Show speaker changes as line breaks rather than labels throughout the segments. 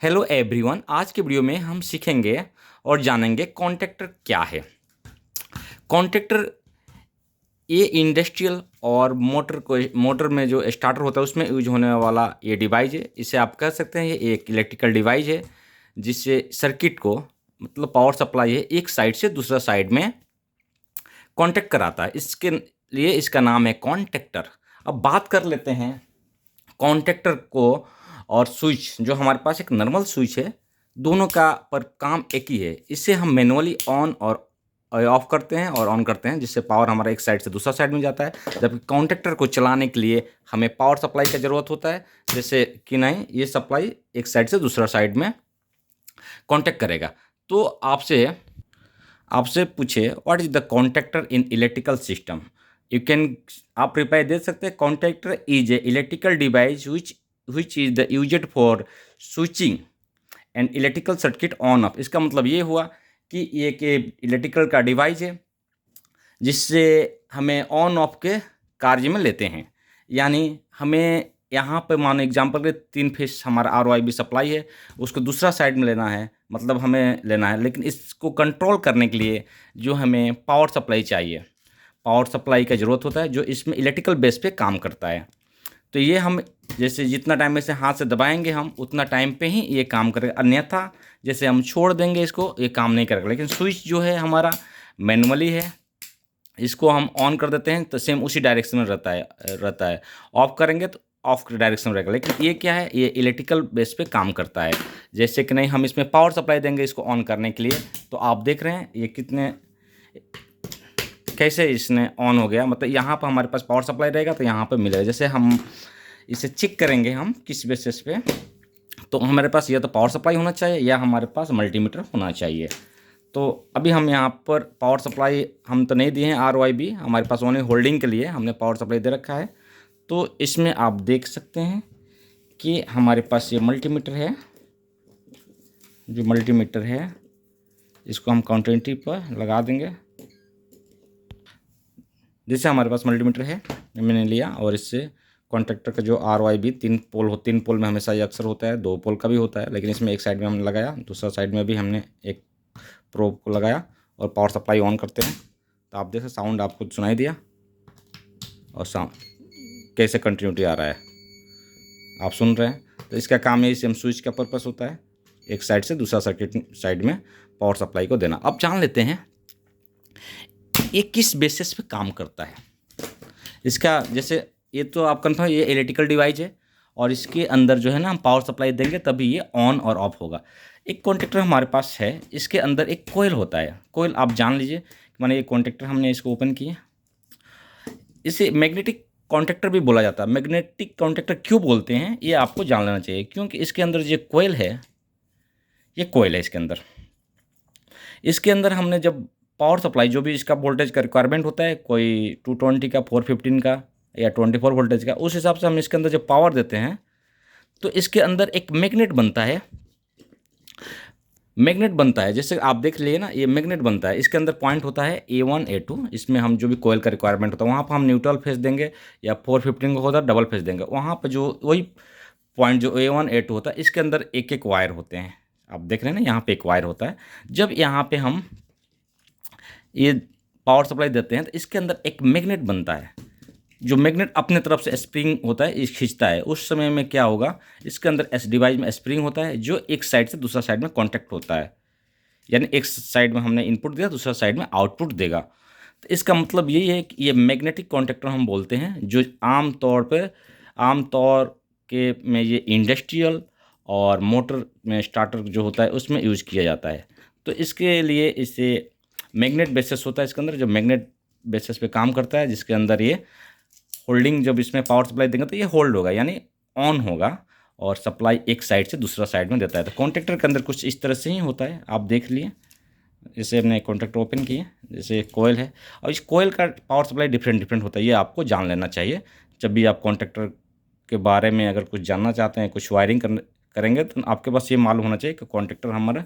Hello everyone, आज के video में हम सीखेंगे और जानेंगे कॉन्ट्रैक्टर क्या है। कॉन्ट्रैक्टर ये इंडस्ट्रियल और मोटर में जो स्टार्टर होता है उसमें यूज होने वाला ये डिवाइस है। इसे आप कह सकते हैं ये एक इलेक्ट्रिकल डिवाइस है जिससे सर्किट को मतलब पावर सप्लाई है एक साइड से दूसरा साइड में कॉन्टैक्ट कराता है। इसके लिए इसका नाम है कॉन्टैक्टर। अब बात कर लेते हैं कॉन्टैक्टर को और स्विच। जो हमारे पास एक नॉर्मल स्विच है, दोनों का पर काम एक ही है। इससे हम मैनुअली ऑन और ऑफ करते हैं और ऑन करते हैं, जिससे पावर हमारा एक साइड से दूसरा साइड में जाता है। जबकि कॉन्टैक्टर को चलाने के लिए हमें पावर सप्लाई की ज़रूरत होता है, जैसे कि नहीं ये सप्लाई एक साइड से दूसरा साइड में कॉन्टैक्ट करेगा। तो आपसे आपसे पूछे what is the contactor in electrical system. You can आप रिप्लाई दे सकते हैं contactor is a electrical device which is the used for switching and electrical circuit on off. इसका मतलब ये हुआ कि ये कि इलेक्ट्रिकल का डिवाइस है जिससे हमें ऑन ऑफ के कार्य में लेते हैं। यानी हमें यहाँ पे मानो एग्जांपल के 3 फेस हमारा ROIB सप्लाई है, उसको दूसरा साइड में लेना है, मतलब हमें लेना है। लेकिन इसको कंट्रोल करने के लिए जो हमें पावर सप्लाई चाहिए, पावर सप्लाई का ज़रूरत होता है जो इसमें इलेक्ट्रिकल बेस पे काम करता है। तो ये हम जैसे जितना टाइम में से हाथ से दबाएंगे हम उतना टाइम पे ही ये काम करेगा, अन्यथा जैसे हम छोड़ देंगे इसको ये काम नहीं करेगा। लेकिन स्विच जो है हमारा मैनुअली है, इसको हम ऑन कर देते हैं तो सेम उसी डायरेक्शन में रहता है। ऑफ करेंगे तो ऑफ के डायरेक्शन में रहेगा। लेकिन ये क्या है, ये इलेक्ट्रिकल बेस पे काम करता है। जैसे कि नहीं हम इसमें पावर सप्लाई देंगे इसको ऑन करने के लिए, तो आप देख रहे हैं ये कितने कैसे इसने ऑन हो गया। मतलब यहाँ पर हमारे पास पावर सप्लाई रहेगा तो यहाँ पर मिलेगा। जैसे हम इसे चेक करेंगे हम किस बेसिस पे, तो हमारे पास या तो पावर सप्लाई होना चाहिए या हमारे पास मल्टीमीटर होना चाहिए। तो अभी हम यहाँ पर पावर सप्लाई हम तो नहीं दिए हैं, ROIB हमारे पास ओनली होल्डिंग के लिए हमने पावर सप्लाई दे रखा है। तो इसमें आप देख सकते हैं कि हमारे पास ये मल्टीमीटर है। जो मल्टीमीटर है इसको हम काउंटर पर लगा देंगे। जैसे हमारे पास मल्टीमीटर है मैंने लिया और इससे कॉन्ट्रैक्टर का जो ROIB 3 पोल में हमेशा ये अक्सर होता है, 2 पोल का भी होता है, लेकिन इसमें एक साइड में हमने लगाया, दूसरा साइड में भी हमने एक प्रोब को लगाया और पावर सप्लाई ऑन करते हैं। तो आप देखो साउंड आपको सुनाई दिया और साउंड कैसे कंटिन्यूटी आ रहा है आप सुन रहे हैं। तो इसका काम यही सेम स्विच का पर्पस होता है, एक साइड से दूसरा सर्किट साइड में पावर सप्लाई को देना। अब जान लेते हैं ये किस बेसिस पे काम करता है। इसका जैसे ये तो आप कन्फर्म ये इलेक्ट्रिकल डिवाइस है और इसके अंदर जो है ना हम पावर सप्लाई देंगे तभी ये ऑन और ऑफ होगा। एक कॉन्टैक्टर हमारे पास है, इसके अंदर एक कोयल होता है। कोयल आप जान लीजिए कि माने ये कॉन्टैक्टर हमने इसको ओपन किया, इसे मैग्नेटिक कॉन्टैक्टर भी बोला जाता है। मैग्नेटिक कॉन्टैक्टर क्यों बोलते हैं ये आपको जान लेना चाहिए, क्योंकि इसके अंदर जो कोयल है ये कोयल है इसके अंदर हमने जब पावर सप्लाई जो भी इसका वोल्टेज का रिक्वायरमेंट होता है, कोई 220 का, 415 का या 24 वोल्टेज का, उस हिसाब से हम इसके अंदर जब पावर देते हैं तो इसके अंदर एक मैग्नेट बनता है। जैसे आप देख लिए ना ये मैग्नेट बनता है, इसके अंदर पॉइंट होता है A1 A2। इसमें हम जो भी कोयल का रिक्वायरमेंट होता है वहाँ पर हम न्यूट्रल फेस देंगे या 415 का होता है डबल फेस देंगे। वहाँ पर जो वही पॉइंट जो A1 A2 होता है इसके अंदर एक एक वायर होते हैं। आप देख रहे हैं ना यहाँ पे एक वायर होता है। जब यहाँ पे हम ये पावर सप्लाई देते हैं तो इसके अंदर एक मैग्नेट बनता है। जो मैग्नेट अपने तरफ से स्प्रिंग होता है ये खींचता है। उस समय में क्या होगा, इसके अंदर इस डिवाइस में स्प्रिंग होता है जो एक साइड से दूसरा साइड में कांटेक्ट होता है। यानी एक साइड में हमने इनपुट दिया, दूसरा साइड में आउटपुट देगा। तो इसका मतलब यही है कि ये मैग्नेटिक कॉन्टैक्टर हम बोलते हैं, जो आमतौर के में ये इंडस्ट्रियल और मोटर में स्टार्टर जो होता है उसमें यूज किया जाता है। तो इसके लिए इसे मैग्नेट बेसिस होता है इसके अंदर, जो मैग्नेट बेसिस पे काम करता है, जिसके अंदर ये होल्डिंग जब इसमें पावर सप्लाई देंगे तो ये होल्ड होगा यानी ऑन होगा और सप्लाई एक साइड से दूसरा साइड में देता है। तो कॉन्टैक्टर के अंदर कुछ इस तरह से ही होता है, आप देख लिए। जैसे हमने कॉन्टैक्टर ओपन किए, जैसे कोयल है और इस कोयल का पावर सप्लाई डिफरेंट होता है। ये आपको जान लेना चाहिए जब भी आप कॉन्टैक्टर के बारे में अगर कुछ जानना चाहते हैं, कुछ वायरिंग करेंगे तो आपके पास ये मालूम होना चाहिए कि कॉन्टैक्टर हमारे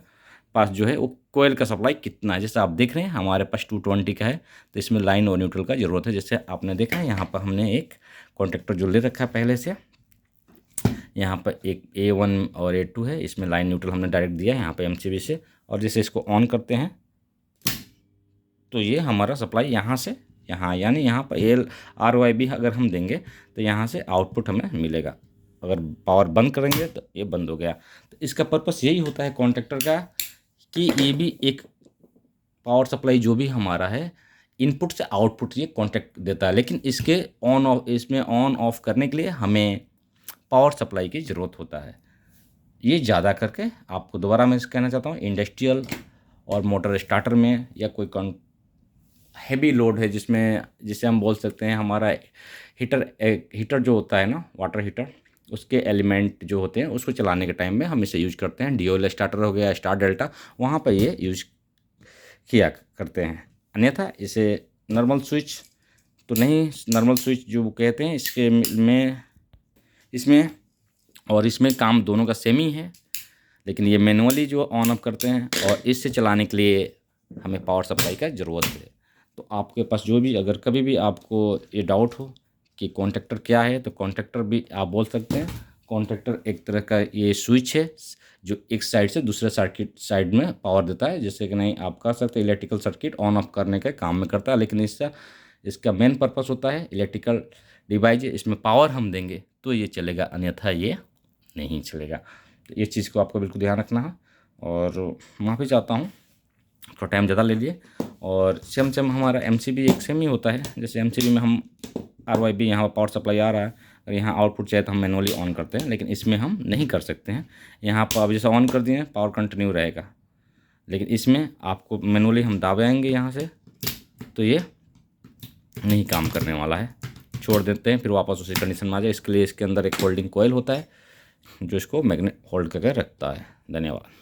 पास जो है वो कोयल का सप्लाई कितना है। जैसे आप देख रहे हैं हमारे पास 220 का है तो इसमें लाइन और न्यूट्रल का ज़रूरत है। जैसे आपने देखा है यहाँ पर हमने एक कॉन्टैक्टर जो ले रखा है पहले से, यहाँ पर एक A1 और A2 है, इसमें लाइन न्यूट्रल हमने डायरेक्ट दिया है यहाँ पे MCB से, और जैसे इसको ऑन करते हैं तो ये हमारा सप्लाई यहाँ से यहाँ, यानी यहाँ पर RYB अगर हम देंगे तो यहाँ से आउटपुट हमें मिलेगा। अगर पावर बंद करेंगे तो ये बंद हो गया। तो इसका पर्पस यही होता है कॉन्टैक्टर का कि ये भी एक पावर सप्लाई जो भी हमारा है इनपुट से आउटपुट ये कॉन्टैक्ट देता है, लेकिन इसके ऑन ऑफ, इसमें ऑन ऑफ करने के लिए हमें पावर सप्लाई की ज़रूरत होता है। ये ज़्यादा करके आपको दोबारा मैं कहना चाहता हूँ, इंडस्ट्रियल और मोटर स्टार्टर में या कोई हैवी लोड है जिसमें, जिसे हम बोल सकते हैं हमारा हीटर जो होता है ना, वाटर हीटर, उसके एलिमेंट जो होते हैं उसको चलाने के टाइम में हम इसे यूज करते हैं। DOL स्टार्टर हो गया, स्टार डेल्टा, वहाँ पर ये यूज किया करते हैं। अन्यथा इसे नॉर्मल स्विच तो नहीं, नॉर्मल स्विच जो कहते हैं इसके में, इसमें और इसमें काम दोनों का सेम ही है, लेकिन ये मैनुअली जो ऑन ऑफ करते हैं, और इससे चलाने के लिए हमें पावर सप्लाई का ज़रूरत है। तो आपके पास जो भी, अगर कभी भी आपको ये डाउट हो कि कॉन्टैक्टर क्या है, तो कॉन्टैक्टर भी आप बोल सकते हैं। कॉन्टैक्टर एक तरह का ये स्विच है जो एक साइड से दूसरे सर्किट साइड में पावर देता है, जैसे कि नहीं आप कह सकते हैं इलेक्ट्रिकल सर्किट ऑन ऑफ करने के काम में करता है, लेकिन इसका मेन पर्पस होता है इलेक्ट्रिकल डिवाइस, इसमें पावर हम देंगे तो ये चलेगा, अन्यथा ये नहीं चलेगा। तो ये चीज़ को आपको बिल्कुल ध्यान रखना है। और माफ़ी चाहता हूँ थोड़ा टाइम ज़्यादा ले लिए। और सेम हमारा MCB एक सेम ही होता है, जैसे MCB में हम RYB यहाँ पावर सप्लाई आ रहा है और यहाँ आउटपुट चाहिए तो हम मैनुअली ऑन करते हैं, लेकिन इसमें हम नहीं कर सकते हैं। यहाँ पर अब जैसे ऑन कर दिए पावर कंटिन्यू रहेगा, लेकिन इसमें आपको मैनुअली हम दाबेंगे यहाँ से तो ये नहीं काम करने वाला है, छोड़ देते हैं, फिर वापस उसी कंडीशन में आ जाए। इसके लिए इसके अंदर एक होल्डिंग कोयल होता है जो इसको मैग्नेट होल्ड करके रखता है। धन्यवाद।